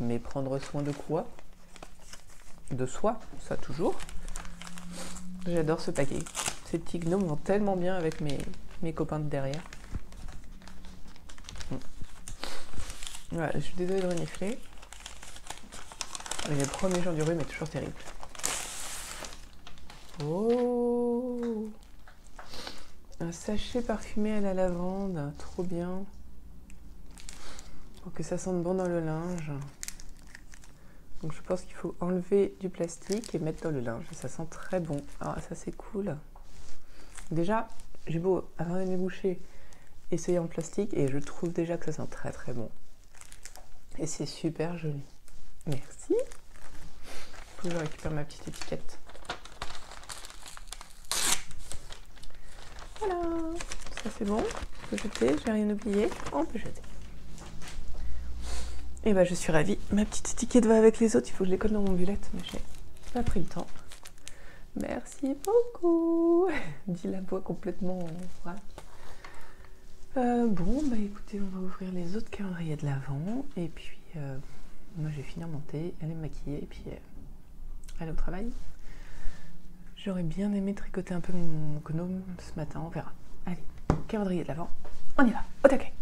Mais prendre soin de quoi? De soi, ça toujours. J'adore ce paquet. Ces petits gnomes vont tellement bien avec mes copains de derrière. Voilà, je suis désolée de renifler. Le premier jour du rhume est toujours terrible. Oh, un sachet parfumé à la lavande, trop bien. Pour que ça sente bon dans le linge. Donc je pense qu'il faut enlever du plastique et mettre dans le linge. Ça sent très bon. Ah, ça c'est cool. Déjà, j'ai beau avoir mes bouchées essayer en plastique et je trouve déjà que ça sent très très bon. Et c'est super joli. Merci. Faut que je récupère ma petite étiquette. Voilà, ça c'est bon. On peut jeter, j'ai rien oublié. On peut jeter. Et bah je suis ravie. Ma petite étiquette va avec les autres. Il faut que je les colle dans mon bullet, mais j'ai pas pris le temps. Merci beaucoup. Dit la voix complètement vrac. Bon, bah écoutez, on va ouvrir les autres calendriers de l'Avent. Et puis, moi je vais finir mon thé, aller me maquiller et puis aller au travail. J'aurais bien aimé tricoter un peu mon gnome ce matin, on verra. Allez, calendrier de l'Avent, on y va, au taquet.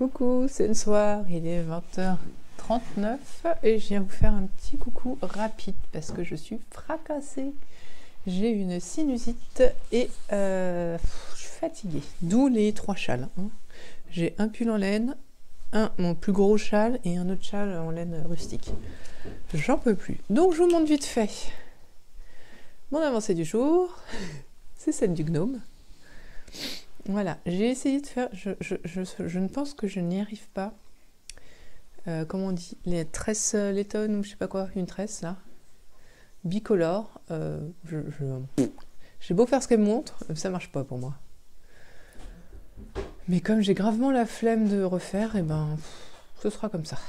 Coucou, c'est le soir, il est 20h39 et je viens vous faire un petit coucou rapide parce que je suis fracassée. J'ai une sinusite et je suis fatiguée, d'où les 3 châles. Hein. J'ai un pull en laine, mon plus gros châle et un autre châle en laine rustique. J'en peux plus. Donc je vous montre vite fait mon avancée du jour, c'est celle du gnome. Voilà, j'ai essayé de faire, je ne pense que je n'y arrive pas. Comment on dit, les tresses laitonnes ou je sais pas quoi, une tresse là, bicolore. J'ai beau faire ce qu'elle me montre, ça marche pas pour moi. Mais comme j'ai gravement la flemme de refaire, et ben ce sera comme ça.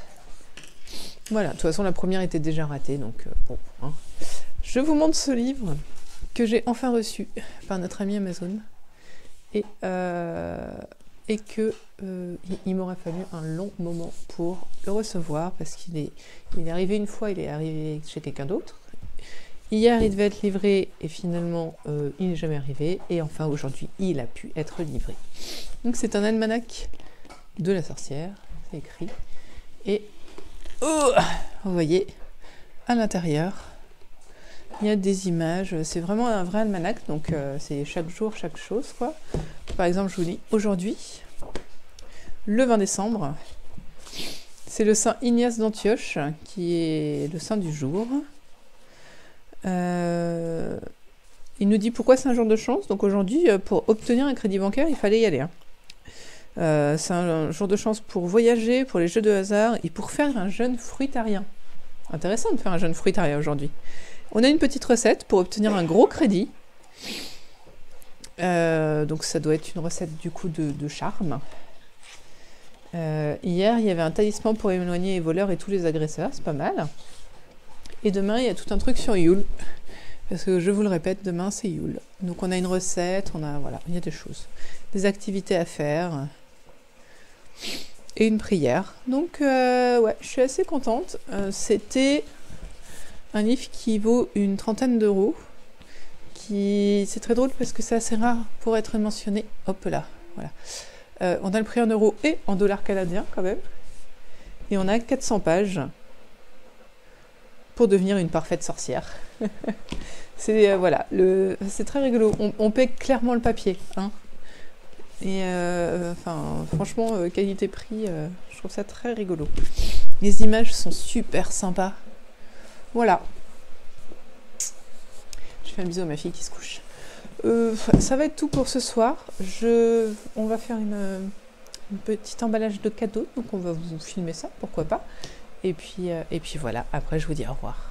Voilà, de toute façon la première était déjà ratée, donc bon. Hein. Je vous montre ce livre que j'ai enfin reçu par notre ami Amazon. Et que il m'aurait fallu un long moment pour le recevoir parce qu'il est arrivé une fois, il est arrivé chez quelqu'un d'autre. Hier, il devait être livré et finalement, il n'est jamais arrivé. Et enfin, aujourd'hui, il a pu être livré. Donc, c'est un almanach de la sorcière, c'est écrit. Et vous voyez, à l'intérieur, il y a des images, c'est vraiment un vrai almanach, donc c'est chaque jour, chaque chose, quoi. Par exemple, je vous dis, aujourd'hui, le 20 décembre, c'est le saint Ignace d'Antioche, qui est le saint du jour. Il nous dit pourquoi c'est un jour de chance. Donc aujourd'hui, pour obtenir un crédit bancaire, il fallait y aller. Hein. C'est un jour de chance pour voyager, pour les jeux de hasard, et pour faire un jeûne fruitarien. Intéressant de faire un jeûne fruitarien aujourd'hui. On a une petite recette pour obtenir un gros crédit. Donc ça doit être une recette du coup de charme. Hier, il y avait un talisman pour éloigner les voleurs et tous les agresseurs, c'est pas mal. Et demain, il y a tout un truc sur Yule. Parce que je vous le répète, demain c'est Yule. Donc on a une recette, voilà, il y a des choses. Des activités à faire. Et une prière. Donc ouais, je suis assez contente. C'était un livre qui vaut une 30aine d'euros. C'est très drôle parce que c'est assez rare pour être mentionné. Hop là, voilà. On a le prix en euros et en dollars canadiens quand même. Et on a 400 pages pour devenir une parfaite sorcière. C'est voilà, c'est très rigolo. On paie clairement le papier. Hein. Et enfin, franchement, qualité-prix, je trouve ça très rigolo. Les images sont super sympas. Voilà. Je fais un bisou à ma fille qui se couche. Ça va être tout pour ce soir. On va faire une petit emballage de cadeaux. Donc on va vous filmer ça, pourquoi pas. Et puis voilà, après je vous dis au revoir.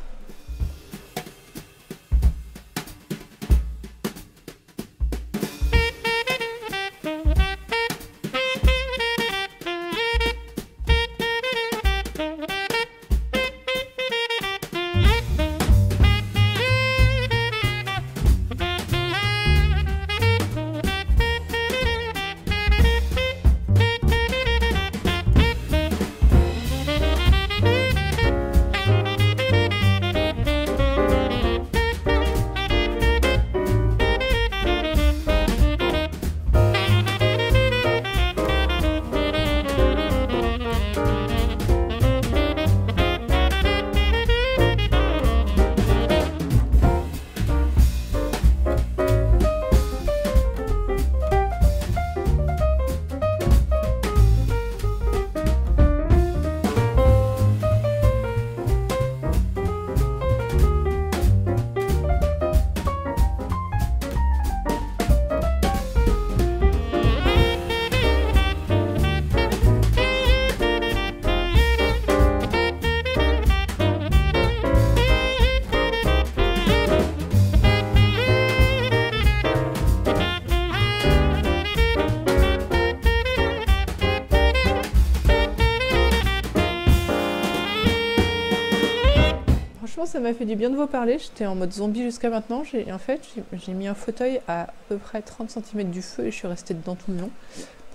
Ça m'a fait du bien de vous parler, j'étais en mode zombie jusqu'à maintenant. En fait, j'ai mis un fauteuil à peu près 30 cm du feu et je suis restée dedans tout le long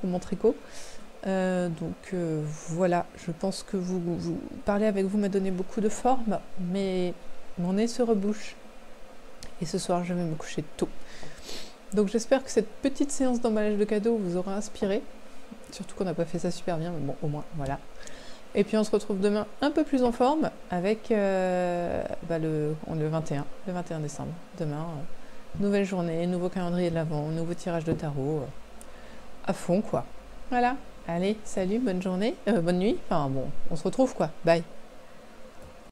pour mon tricot. Voilà, je pense que vous parler avec vous m'a donné beaucoup de forme, mais mon nez se rebouche. Et ce soir, je vais me coucher tôt. Donc j'espère que cette petite séance d'emballage de cadeaux vous aura inspiré. Surtout qu'on n'a pas fait ça super bien, mais bon, au moins, voilà. Et puis on se retrouve demain un peu plus en forme avec le 21 décembre. Demain, nouvelle journée, nouveau calendrier de l'Avent, nouveau tirage de tarot, à fond quoi. Voilà. Allez, salut, bonne journée, bonne nuit. Enfin bon, on se retrouve quoi. Bye.